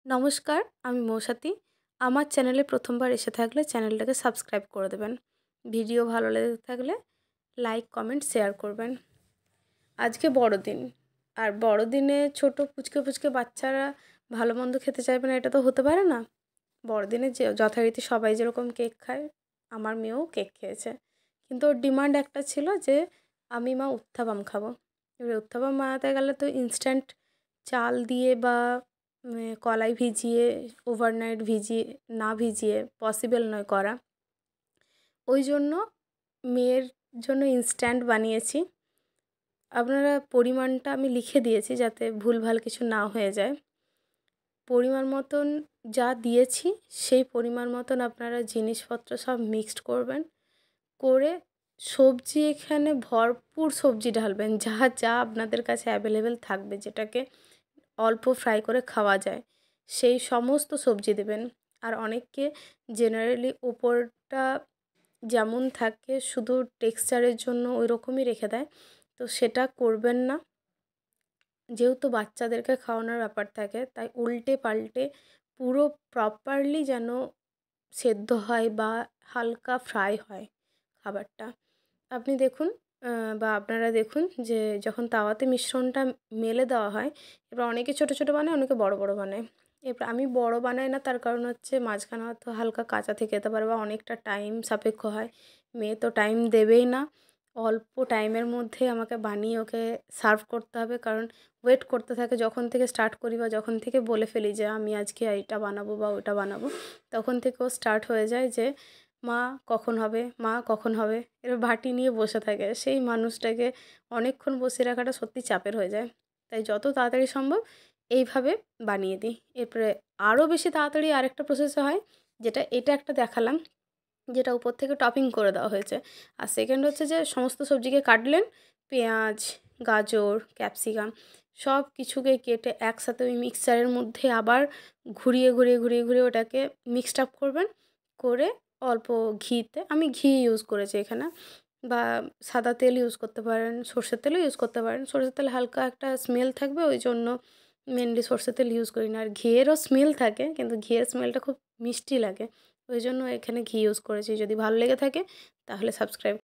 নমস্কার, আমি মৌসাতি। আমার চ্যানেলে প্রথমবার এসে থাকলে চ্যানেলটাকে সাবস্ক্রাইব করে দেবেন। ভিডিও ভালো লেগে থাকলে লাইক, কমেন্ট, শেয়ার করবেন। আজকে বড়দিন। আর বড়দিনে ছোট পুচকে বাচ্চারা ভালো মন্দ খেতে চাইবে না, এটা তো হতে পারে না। বড়দিনে যে যথারীতি সবাই যেরকম কেক খায়, আমার মেয়েও কেক খেয়েছে। কিন্তু ওর ডিমান্ড একটা ছিল যে, আমি মা উত্থাপাম খাবো। এবার উত্থাপাম বানাতে গেলে তো ইনস্ট্যান্ট চাল দিয়ে বা কলাই ভিজিয়ে ওভারনাইট না ভিজিয়ে পসিবল নয় করা। ওই জন্য মেয়ের জন্য ইনস্ট্যান্ট বানিয়েছি। আপনারা পরিমাণটা আমি লিখে দিয়েছি যাতে ভুলভাল কিছু না হয়ে যায়। পরিমাণ মতন যা দিয়েছি সেই পরিমাণ মতন আপনারা জিনিসপত্র সব মিক্সড করবেন। করে সবজি এখানে ভরপুর সবজি ঢালবেন, যা যা আপনাদের কাছে অ্যাভেলেবেল থাকবে, যেটাকে অল্প ফ্রাই করে খাওয়া যায়, সেই সমস্ত সবজি দেবেন। আর অনেকে জেনারেলি ওপরটা যেমন থাকে শুধু টেক্সচারের জন্য ওই রকমই রেখে দেয়, তো সেটা করবেন না। যেহেতু বাচ্চাদেরকে খাওয়ানোর ব্যাপার থাকে, তাই উল্টে পাল্টে পুরো প্রপারলি যেন সেদ্ধ হয় বা হালকা ফ্রাই হয় খাবারটা। আপনি দেখুন বা আপনারা দেখুন যে যখন তাওয়াতে মিশ্রণটা মেলে দেওয়া হয়, এবার অনেকে ছোটো ছোটো বানায়, অনেকে বড় বড় বানায়। এবার আমি বড় বানাই না, তার কারণ হচ্ছে মাঝখানে হয়তো হালকা কাঁচা থেকে যেতে পারে বা অনেকটা টাইম সাপেক্ষ হয়। মেয়ে তো টাইম দেবেই না, অল্প টাইমের মধ্যে আমাকে বানিয়ে ওকে সার্ভ করতে হবে, কারণ ওয়েট করতে থাকে। যখন থেকে স্টার্ট করি বা যখন থেকে বলে ফেলি যে আমি আজকে এইটা বানাবো বা ওটা বানাবো, তখন থেকে ও স্টার্ট হয়ে যায় যে মা কখন হবে, মা কখন হবে, এবার বাটি নিয়ে বসে থাকে। সেই মানুষটাকে অনেকক্ষণ বসিয়ে রাখাটা সত্যি চাপের হয়ে যায়। তাই যত তাড়াতাড়ি সম্ভব এইভাবে বানিয়ে দিই। এরপরে আরও বেশি তাড়াতাড়ি আরেকটা প্রসেসে হয়, এটা একটা দেখালাম, যেটা উপর থেকে টপিং করে দেওয়া হয়েছে। আর সেকেন্ড হচ্ছে যে সমস্ত সবজিকে কাটলেন, পেঁয়াজ, গাজর, ক্যাপসিকাম সব কিছুকে কেটে একসাথে ওই মিক্সচারের মধ্যে আবার ঘুরিয়ে ওটাকে মিক্সড আপ করবেন। করে অল্প ঘিতে, আমি ঘি ইউজ করেছি এখানে, বা সাদা তেল ইউজ করতে পারেন, সর্ষের তেলও ইউজ করতে পারেন। সর্ষের তেলে হালকা একটা স্মেল থাকবে, ওই জন্য মেনলি সর্ষের তেল ইউজ করি না। আর ঘিয়েরও স্মেল থাকে, কিন্তু ঘিয়ের স্মেলটা খুব মিষ্টি লাগে, ওই জন্য এখানে ঘি ইউজ করেছি। যদি ভালো লেগে থাকে তাহলে সাবস্ক্রাইব